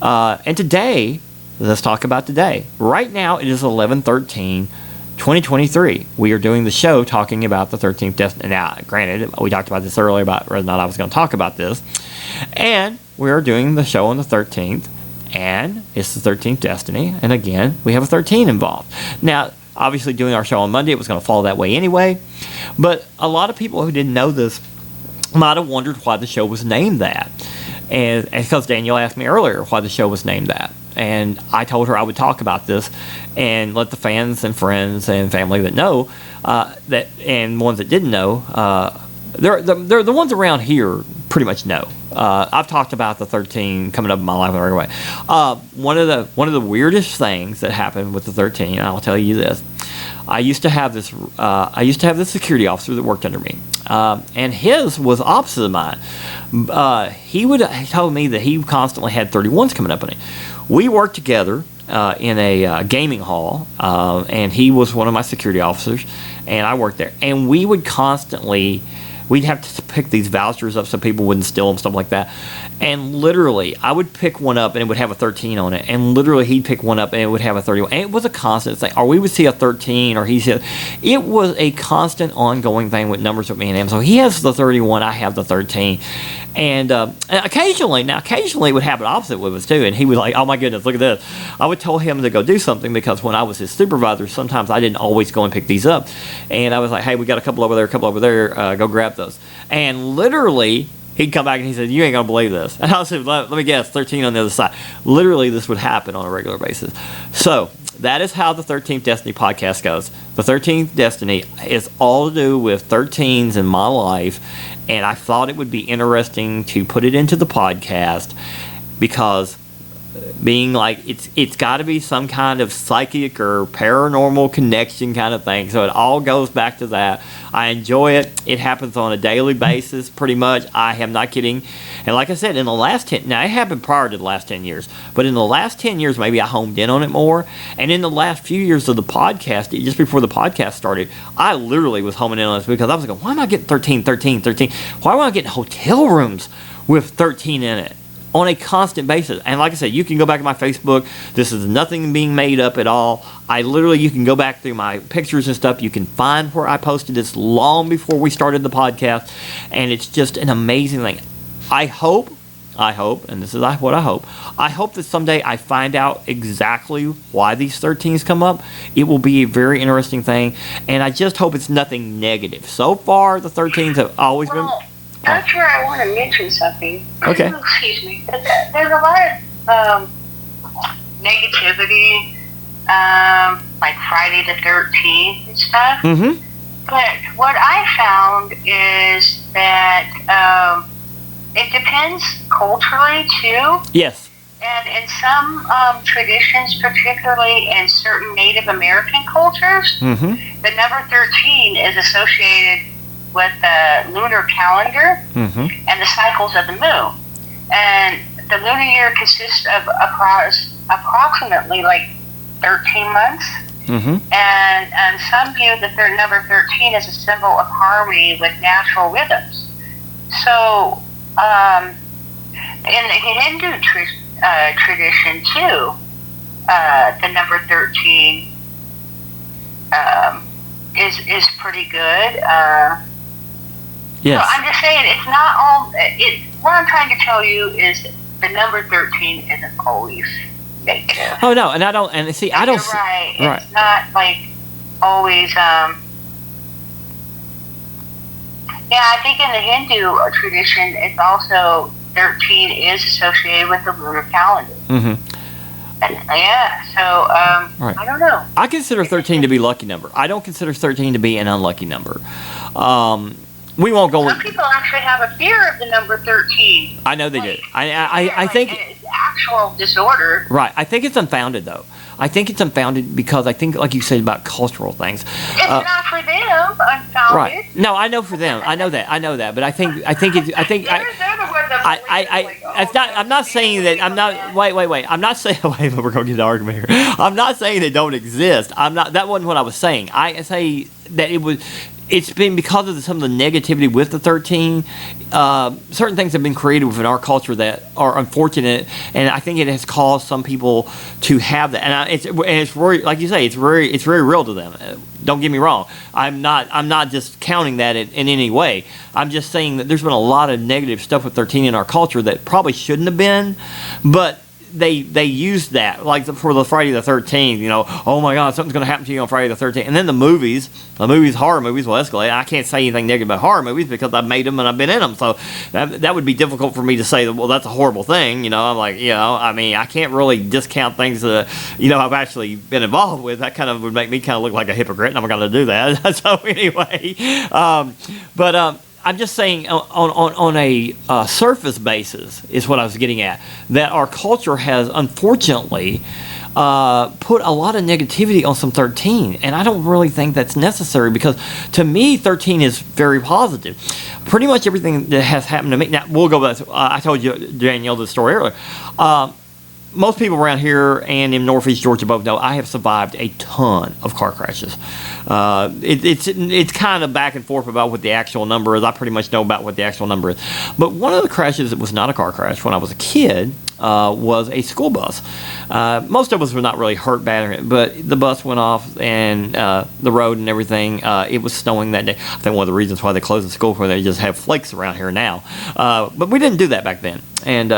And today, let's talk about today. Right now, it is 11/13/2023. We are doing the show talking about the 13th destiny. Now, granted, we talked about this earlier about whether or not I was going to talk about this. And we are doing the show on the 13th. And it's the 13th destiny. And again, we have a 13 involved. Now, obviously, doing our show on Monday, it was going to fall that way anyway. But a lot of people who didn't know this might have wondered why the show was named that. And because Danielle asked me earlier why the show was named that. And I told her I would talk about this and let the fans and friends and family that know that, and ones that didn't know, they're the ones around here pretty much know. I've talked about the 13 coming up in my life in a regular way. One of the weirdest things that happened with the 13, and I'll tell you this. I used to have this security officer that worked under me, and his was opposite of mine. He told me that he constantly had 31s coming up on him. We worked together in a gaming hall, and he was one of my security officers, and I worked there. And we would we'd have to pick these vouchers up so people wouldn't steal them, stuff like that. And literally, I would pick one up and it would have a 13 on it. And literally, he'd pick one up and it would have a 31. And it was a constant thing. Or we would see a 13 or it was a constant ongoing thing with numbers with me and him. So he has the 31, I have the 13. And occasionally it would happen opposite with us too. And he was like, oh my goodness, look at this. I would tell him to go do something because when I was his supervisor, sometimes I didn't always go and pick these up. And I was like, hey, we got a couple over there, go grab those. And literally, he'd come back and he said, you ain't going to believe this. And I said, let me guess, 13 on the other side. Literally, this would happen on a regular basis. So that is how the 13th Destiny podcast goes. The 13th Destiny is all to do with 13s in my life. And I thought it would be interesting to put it into the podcast because being like it's got to be some kind of psychic or paranormal connection kind of thing. So it all goes back to that. I enjoy it. It happens on a daily basis, pretty much. I am not kidding. And like I said, in the last 10, now it happened prior to the last 10 years, but in the last 10 years, maybe I homed in on it more. And in the last few years of the podcast, just before the podcast started, I literally was homing in on this because I was going, why am I getting 13? Why am I getting hotel rooms with 13 in it on a constant basis? And like I said, you can go back to my Facebook. This is nothing being made up at all. You can go back through my pictures and stuff. You can find where I posted this long before we started the podcast. And it's just an amazing thing. I hope, and this is what I hope that someday I find out exactly why these 13s come up. It will be a very interesting thing. And I just hope it's nothing negative. So far, the 13s have always been... That's where I want to mention something. Okay. Excuse me. There's a lot of negativity, like Friday the 13th and stuff. Mm-hmm. But what I found is that it depends culturally too. Yes. And in some traditions, particularly in certain Native American cultures, mm-hmm. the number 13 is associated with the lunar calendar mm-hmm. and the cycles of the moon. And the lunar year consists of approximately like 13 months. Mm-hmm. And some view the number 13 as a symbol of harmony with natural rhythms. So in the Hindu tradition too, the number 13 is pretty good. Yes. So I'm just saying, it's not all. What I'm trying to tell you is the number 13 isn't always negative. Oh no, and I don't. And see, I don't. You're right. Right. It's not like always. Yeah, I think in the Hindu tradition, it's also 13 is associated with the lunar calendar. Mm-hmm. Yeah, so right. I don't know. I consider 13 to be a lucky number. I don't consider 13 to be an unlucky number. We won't go. Some people actually have a fear of the number 13. I know they do. I think it's actual disorder. Right. I think it's unfounded though. I think it's unfounded because I think, like you said about cultural things. It's not for them, unfounded. Right. No, I know for them. I know that. But I think they're the ones that believe it's not. I'm not saying that. I'm not. Wait. I'm not saying. Wait, we're going to get an argument here. I'm not saying they don't exist. I'm not. That wasn't what I was saying. I say that it was. It's been because of some of the negativity with the 13. Certain things have been created within our culture that are unfortunate, and I think it has caused some people to have that. And it's very, like you say, it's very real to them. Don't get me wrong. I'm not just counting that in any way. I'm just saying that there's been a lot of negative stuff with 13 in our culture that probably shouldn't have been, but they used that, like for the Friday the 13th, oh my God, something's going to happen to you on Friday the 13th. And then the movies, horror movies will escalate. I can't say anything negative about horror movies because I've made them and I've been in them. So that would be difficult for me to say, well, that's a horrible thing. I'm like, I mean, I can't really discount things that, I've actually been involved with. That kind of would make me kind of look like a hypocrite, and I'm not going to do that. So anyway, I'm just saying on a surface basis is what I was getting at, that our culture has unfortunately put a lot of negativity on some 13, and I don't really think that's necessary because to me 13 is very positive. Pretty much everything that has happened to me. Now we'll go back. I told you, Danielle, the story earlier. Most people around here and in Northeast Georgia both know I have survived a ton of car crashes. It's kind of back and forth about what the actual number is. I pretty much know about what the actual number is. But one of the crashes that was not a car crash when I was a kid was a school bus. Most of us were not really hurt bad, but the bus went off and the road and everything. It was snowing that day. I think one of the reasons why they closed the school for they just have flakes around here now. But we didn't do that back then. And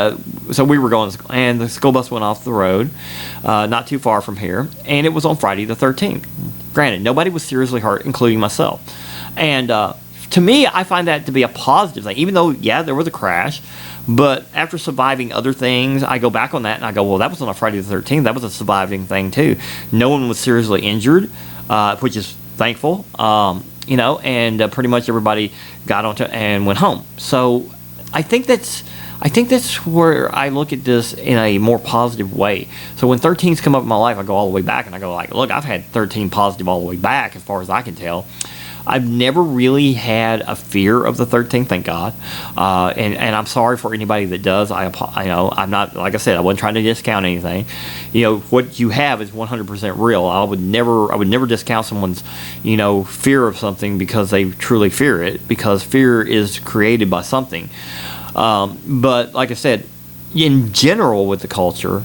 so we were going, and the school bus went off the road, not too far from here, and it was on Friday the 13th. Granted, nobody was seriously hurt, including myself. And to me, I find that to be a positive thing, even though, yeah, there was a crash. But after surviving other things, I go back on that and I go, well, that was on a Friday the 13th. That was a surviving thing, too. No one was seriously injured, which is thankful, and pretty much everybody got onto and went home. So I think that's I think that's where I look at this in a more positive way. So when 13s come up in my life, I go all the way back and I go like, look, I've had 13 positive all the way back as far as I can tell. I've never really had a fear of the 13, thank God. And I'm sorry for anybody that does. I'm not, like I said, I wasn't trying to discount anything. What you have is 100% real. I would never discount someone's, fear of something because they truly fear it, because fear is created by something. But like I said, in general with the culture,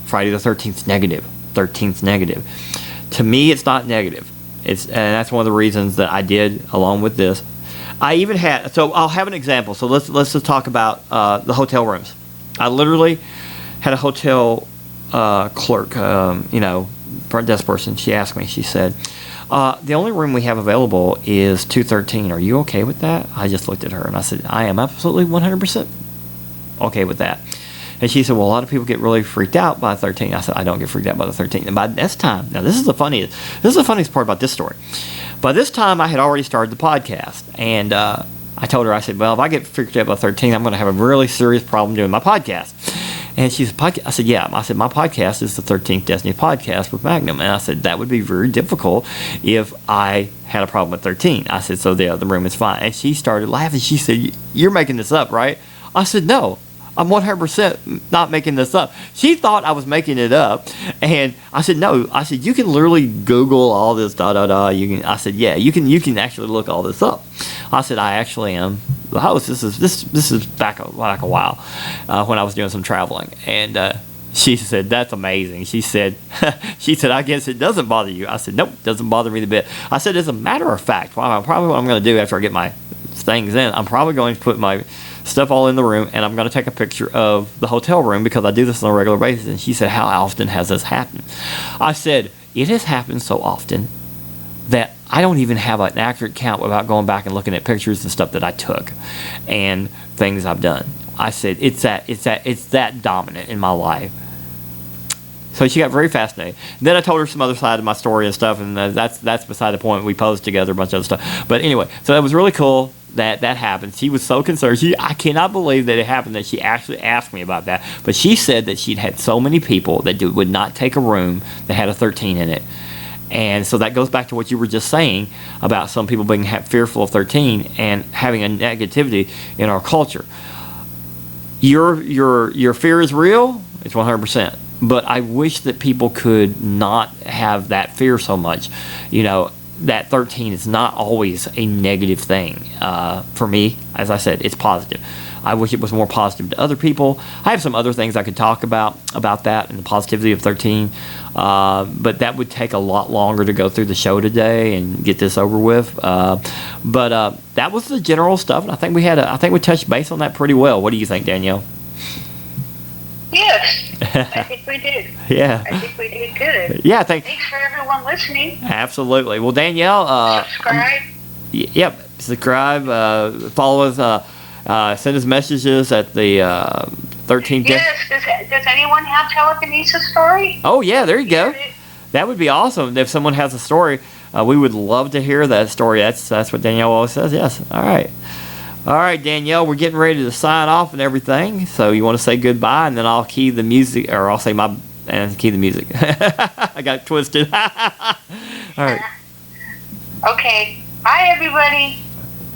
Friday the 13th negative. 13th negative. To me, it's not negative. And that's one of the reasons that I did along with this. I even had, so I'll have an example. So let's just talk about the hotel rooms. I literally had a hotel clerk, front desk person. She asked me, she said, the only room we have available is 213. Are you okay with that? I just looked at her and I said, I am absolutely 100% okay with that. And she said, well, a lot of people get really freaked out by 13. I said, I don't get freaked out by the 13. And by this time, now this is the funniest part about this story. By this time, I had already started the podcast. And I told her, I said, well, if I get freaked out by 13, I'm going to have a really serious problem doing my podcast. And she said, I said, yeah. I said, my podcast is the 13th Destiny podcast with Magnum. And I said, that would be very difficult if I had a problem with 13. I said, so the room is fine. And she started laughing. She said, you're making this up, right? I said, no. I'm 100% not making this up. She thought I was making it up, and I said no. I said you can literally Google all this I said yeah, you can actually look all this up. I said I actually am the host. This is back a while when I was doing some traveling, and she said that's amazing. She said I guess it doesn't bother you. I said nope, doesn't bother me a bit. I said as a matter of fact, probably what I'm going to do after I get my things in, I'm probably going to put my stuff all in the room, and I'm going to take a picture of the hotel room because I do this on a regular basis. And she said, how often has this happened? I said, it has happened so often that I don't even have an accurate count without going back and looking at pictures and stuff that I took and things I've done. I said, it's that dominant in my life. So she got very fascinated. Then I told her some other side of my story and stuff, and that's beside the point. We posed together a bunch of other stuff. But anyway, so that was really cool that happened. She was so concerned. I cannot believe that it happened that she actually asked me about that. But she said that she'd had so many people that would not take a room that had a 13 in it. And so that goes back to what you were just saying about some people being fearful of 13 and having a negativity in our culture. Your fear is real. It's 100%. But I wish that people could not have that fear so much. That 13 is not always a negative thing. For me, as I said, it's positive. I wish it was more positive to other people. I have some other things I could talk about that and the positivity of 13. But that would take a lot longer to go through the show today and get this over with. But that was the general stuff. And I think we touched base on that pretty well. What do you think, Danielle? Yes, I think we did. Yeah. I think we did good. Yeah, thanks for everyone listening. Absolutely. Well, Danielle, subscribe. Yep, subscribe. Follow us. Send us messages at the 13th. Yes. Does anyone have telekinesis story? Oh yeah, there you go. That would be awesome if someone has a story. We would love to hear that story. That's what Danielle always says. Yes. All right, Danielle, we're getting ready to sign off and everything. So you want to say goodbye, and then I'll key the music, or I'll say key the music. I got it twisted. All right. Okay. Bye, everybody.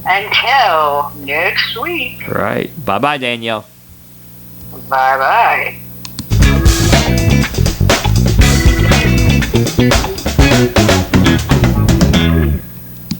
Until next week. Right. Bye-bye, Danielle. Bye-bye.